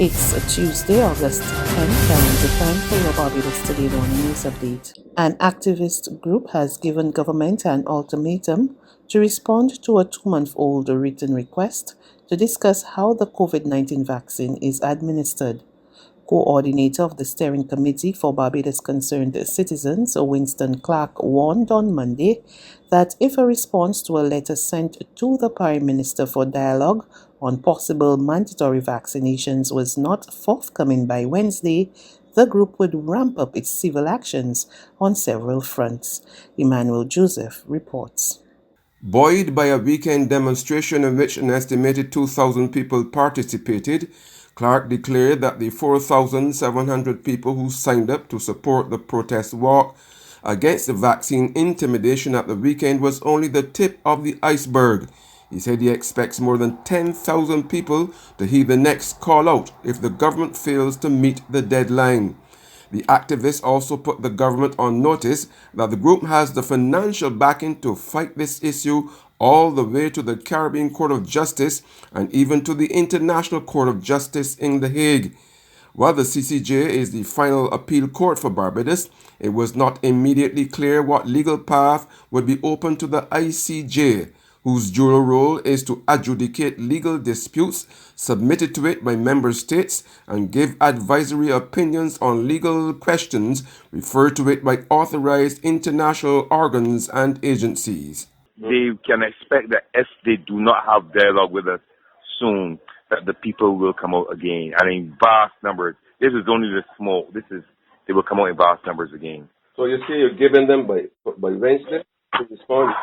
It's Tuesday, August 10th, and the time for your Barbados Today morning news update. An activist group has given government an ultimatum to respond to a 2-month-old written request to discuss how the COVID-19 vaccine is administered. Coordinator of the Steering Committee for Barbados Concerned Citizens, Winston Clark, warned on Monday that if a response to a letter sent to the Prime Minister for dialogue on possible mandatory vaccinations was not forthcoming by Wednesday, the group would ramp up its civil actions on several fronts. Emmanuel Joseph reports. Buoyed by a weekend demonstration in which an estimated 2,000 people participated, Clark declared that the 4,700 people who signed up to support the protest walk against the vaccine intimidation at the weekend was only the tip of the iceberg. He said he expects more than 10,000 people to heed the next call out if the government fails to meet the deadline. The activists also put the government on notice that the group has the financial backing to fight this issue all the way to the Caribbean Court of Justice and even to the International Court of Justice in The Hague. While the CCJ is the final appeal court for Barbados, it was not immediately clear what legal path would be open to the ICJ, whose dual role is to adjudicate legal disputes submitted to it by member states and give advisory opinions on legal questions referred to it by authorized international organs and agencies. They can expect that if they do not have dialogue with us soon, that the people will come out again, and in vast numbers. This is only the small. They will come out in vast numbers again. So you say you're giving them by Wednesday to respond?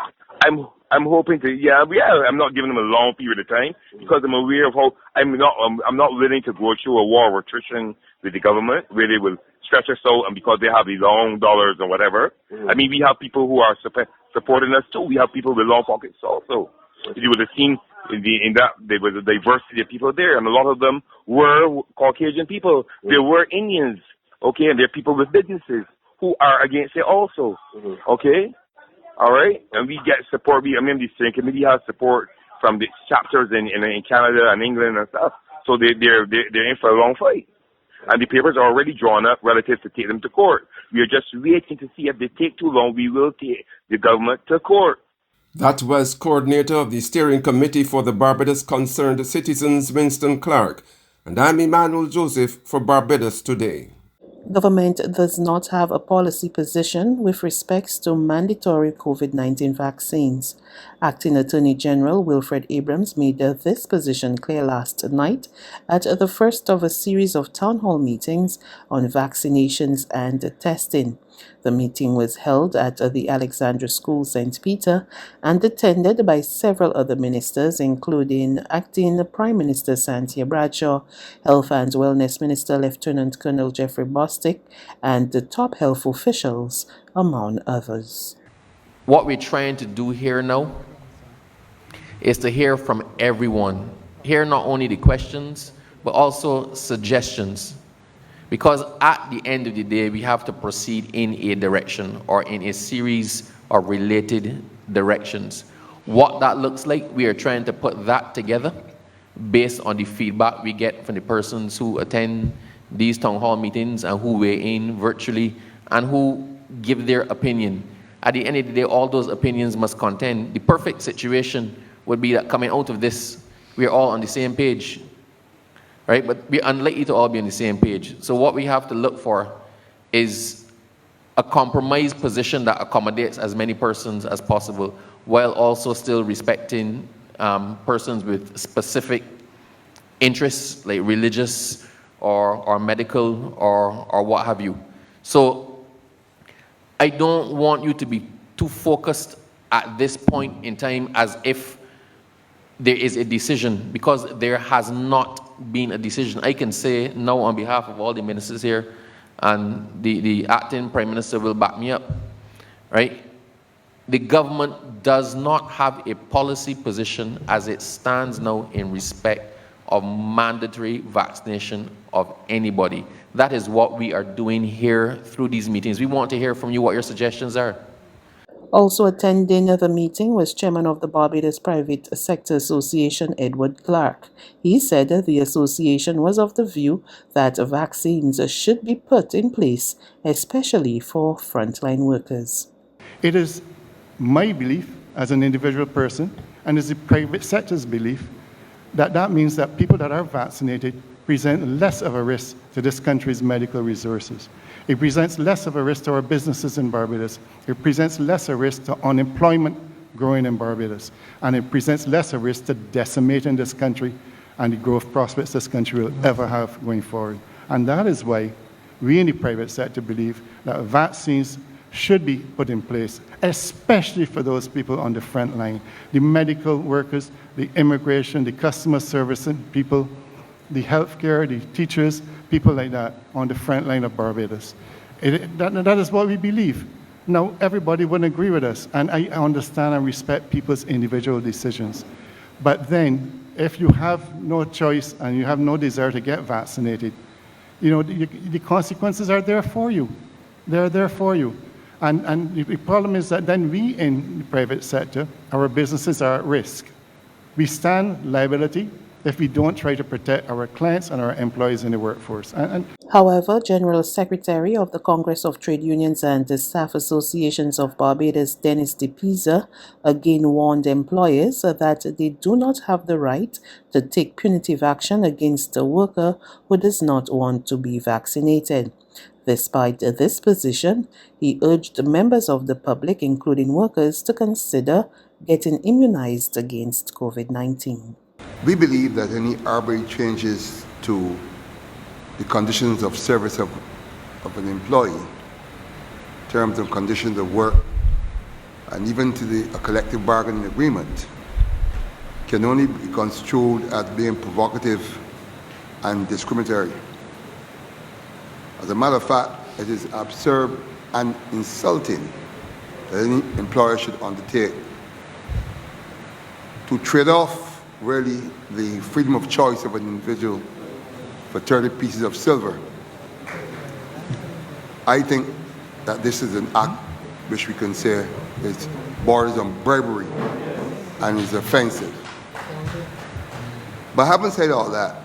I'm hoping to. I'm not giving them a long period of time because I'm aware of how I'm not willing to go through a war of attrition with the government where they will stretch us out, and because they have these long dollars or whatever. I mean, we have people who are supporting us too. We have people with long pockets also. You would have seen in that there was a diversity of people there, and a lot of them were Caucasian people. There were Indians, okay, and there are people with businesses who are against it also, okay. All right, and we get support. The steering committee has support from the chapters in Canada and England and stuff. So they're in for a long fight, and the papers are already drawn up relative to take them to court. We are just waiting to see if they take too long. We will take the government to court. That was coordinator of the Steering Committee for the Barbados Concerned Citizens, Winston Clark, and I'm Emmanuel Joseph for Barbados Today. Government does not have a policy position with respects to mandatory COVID-19 vaccines. Acting Attorney General Wilfred Abrams made this position clear last night at the first of a series of town hall meetings on vaccinations and testing. The meeting was held at the Alexandra School, St. Peter, and attended by several other ministers, including Acting Prime Minister Santia Bradshaw, Health and Wellness Minister Lieutenant Colonel Jeffrey Bostic, and the top health officials, among others. What we're trying to do here now is to hear from everyone. Hear not only the questions, but also suggestions. Because at the end of the day, we have to proceed in a direction or in a series of related directions. What that looks like, we are trying to put that together based on the feedback we get from the persons who attend these town hall meetings and who weigh in virtually and who give their opinion. At the end of the day, all those opinions must contend. The perfect situation would be that coming out of this, we are all on the same page. Right? But we're unlikely to all be on the same page. So what we have to look for is a compromise position that accommodates as many persons as possible, while also still respecting persons with specific interests, like religious or medical or what have you. So I don't want you to be too focused at this point in time as if there is a decision, because there has not been a decision. I can say now on behalf of all the ministers here, and the acting Prime Minister will back me up, right? The government does not have a policy position as it stands now in respect of mandatory vaccination of anybody. That is what we are doing here through these meetings. We want to hear from you what your suggestions are. Also attending the meeting was Chairman of the Barbados Private Sector Association, Edward Clark. He said that the association was of the view that vaccines should be put in place, especially for frontline workers. It is my belief as an individual person, and is the private sector's belief, that that means that people that are vaccinated present less of a risk to this country's medical resources. It presents less of a risk to our businesses in Barbados. It presents less a risk to unemployment growing in Barbados. And it presents less a risk to decimating this country and the growth prospects this country will ever have going forward. And that is why we in the private sector believe that vaccines should be put in place, especially for those people on the front line, the medical workers, the immigration, the customer service people, the healthcare, the teachers, people like that on the front line of Barbados. That is what we believe. Now, everybody wouldn't agree with us, and I understand and respect people's individual decisions. But then, if you have no choice and you have no desire to get vaccinated, you know, the consequences are there for you. They're there for you. And the problem is that then we in the private sector, our businesses are at risk. We stand liability if we don't try to protect our clients and our employees in the workforce. However, General Secretary of the Congress of Trade Unions and the Staff Associations of Barbados, Dennis DePisa, again warned employers that they do not have the right to take punitive action against a worker who does not want to be vaccinated. Despite this position, he urged members of the public, including workers, to consider getting immunized against COVID-19. We believe that any arbitrary changes to the conditions of service of an employee, terms and conditions of work, and even to a collective bargaining agreement, can only be construed as being provocative and discriminatory. As a matter of fact, it is absurd and insulting that any employer should undertake to trade off really the freedom of choice of an individual for 30 pieces of silver. I think that this is an act which we can say is borders on bribery and is offensive. But having said all that,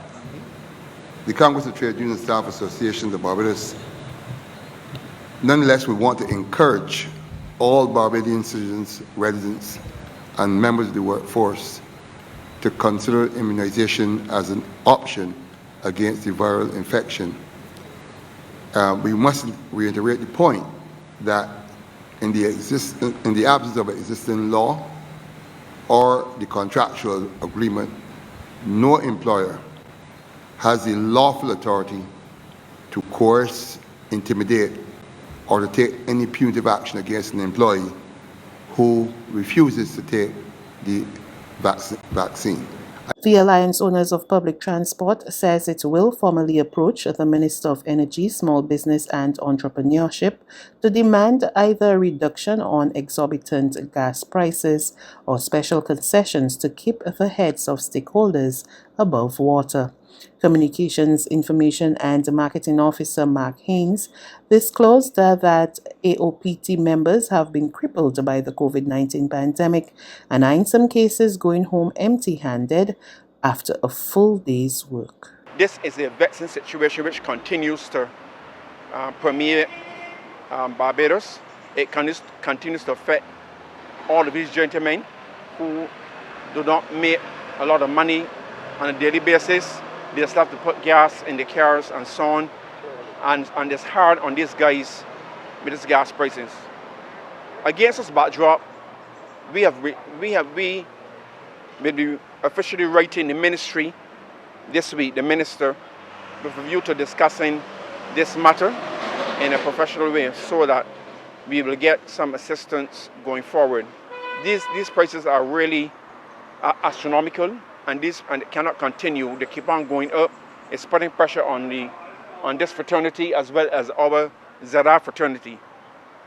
the Congress of Trade Union Staff Association of Barbados, nonetheless, we want to encourage all Barbadian citizens, residents, and members of the workforce to consider immunization as an option against the viral infection. We must reiterate the point that in the absence of existing law or the contractual agreement, no employer has the lawful authority to coerce, intimidate, or to take any punitive action against an employee who refuses to take the vaccine. The Alliance Owners of Public Transport says it will formally approach the Minister of Energy, Small Business and Entrepreneurship to demand either a reduction on exorbitant gas prices or special concessions to keep the heads of stakeholders above water. Communications, Information and Marketing Officer Mark Haynes disclosed that AOPT members have been crippled by the COVID-19 pandemic and are in some cases going home empty-handed after a full day's work. This is a vexing situation which continues to permeate Barbados. It continues to affect all of these gentlemen who do not make a lot of money on a daily basis. They just have to put gas in the cars and so on. And it's hard on these guys with these gas prices. Against this backdrop, we will be officially writing the ministry this week, the minister, with a view to discussing this matter in a professional way so that we will get some assistance going forward. These prices are really astronomical, and it cannot continue. They keep on going up. It's putting pressure on this fraternity as well as our Zara fraternity,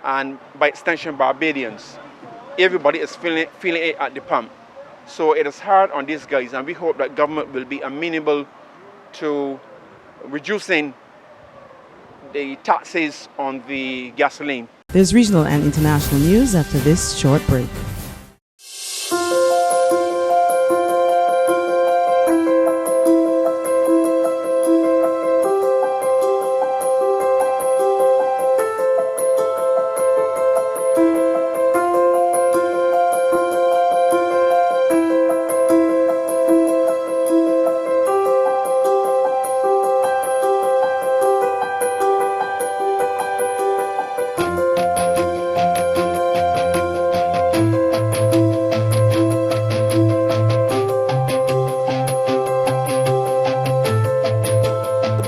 and by extension Barbadians. Everybody is feeling it at the pump. So it is hard on these guys, and we hope that government will be amenable to reducing the taxes on the gasoline. There's regional and international news after this short break.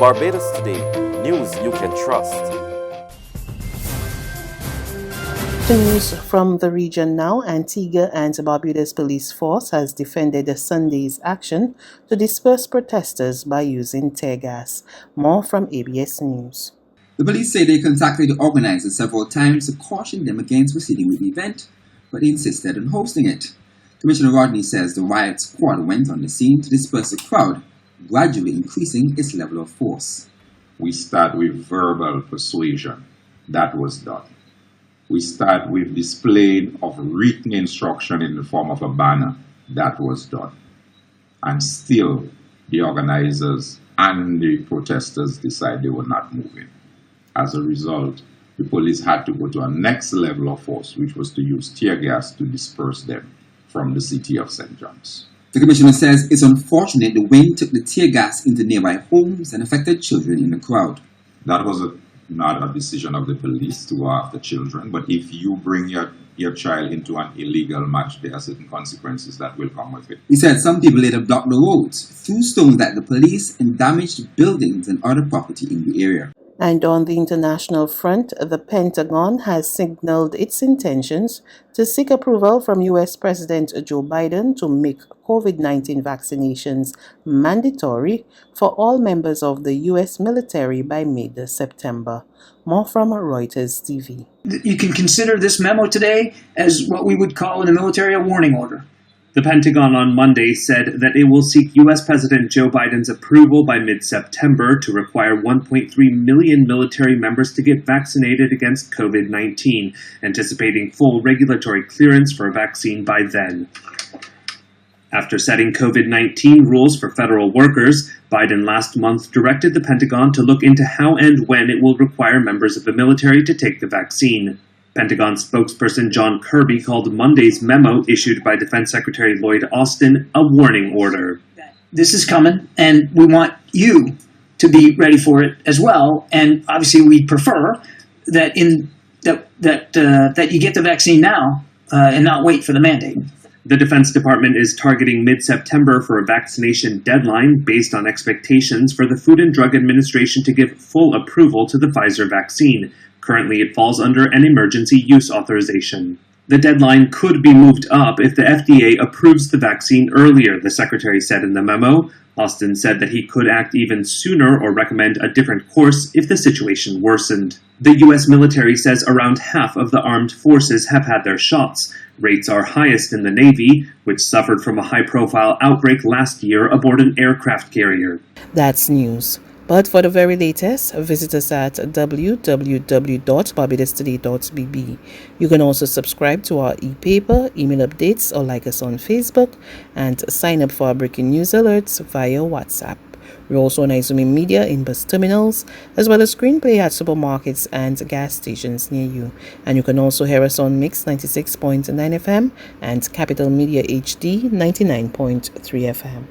Barbados Today, news you can trust. To news from the region now, Antigua and Barbuda's police force has defended Sunday's action to disperse protesters by using tear gas. More from ABS News. The police say they contacted the organizers several times to caution them against proceeding with the event, but they insisted on hosting it. Commissioner Rodney says the riot squad went on the scene to disperse the crowd, gradually increasing its level of force. We start with verbal persuasion. That was done. We start with display of written instruction in the form of a banner. That was done. And still, the organizers and the protesters decided they were not moving. As a result, the police had to go to a next level of force, which was to use tear gas to disperse them from the city of St. John's. The commissioner says it's unfortunate the wind took the tear gas into nearby homes and affected children in the crowd. That was not a decision of the police to go after children, but if you bring your child into an illegal match, there are certain consequences that will come with it. He said some people later blocked the roads, threw stones at the police, and damaged buildings and other property in the area. And on the international front, the Pentagon has signaled its intentions to seek approval from U.S. President Joe Biden to make COVID-19 vaccinations mandatory for all members of the U.S. military by mid-September. More from Reuters TV. You can consider this memo today as what we would call in the military a warning order. The Pentagon on Monday said that it will seek U.S. President Joe Biden's approval by mid-September to require 1.3 million military members to get vaccinated against COVID-19, anticipating full regulatory clearance for a vaccine by then. After setting COVID-19 rules for federal workers, Biden last month directed the Pentagon to look into how and when it will require members of the military to take the vaccine. Pentagon spokesperson John Kirby called Monday's memo issued by Defense Secretary Lloyd Austin a warning order. This is coming, and we want you to be ready for it as well. And obviously, we prefer that that you get the vaccine now and not wait for the mandate. The Defense Department is targeting mid-September for a vaccination deadline based on expectations for the Food and Drug Administration to give full approval to the Pfizer vaccine. Currently, it falls under an emergency use authorization. The deadline could be moved up if the FDA approves the vaccine earlier, the Secretary said in the memo. Austin said that he could act even sooner or recommend a different course if the situation worsened. The U.S. military says around half of the armed forces have had their shots. Rates are highest in the Navy, which suffered from a high-profile outbreak last year aboard an aircraft carrier. That's news. But for the very latest, visit us at www.barbadostoday.bb. You can also subscribe to our e-paper, email updates, or like us on Facebook, and sign up for our breaking news alerts via WhatsApp. We're also on Izumi Media in bus terminals, as well as screenplay at supermarkets and gas stations near you. And you can also hear us on Mix 96.9 FM and Capital Media HD 99.3 FM.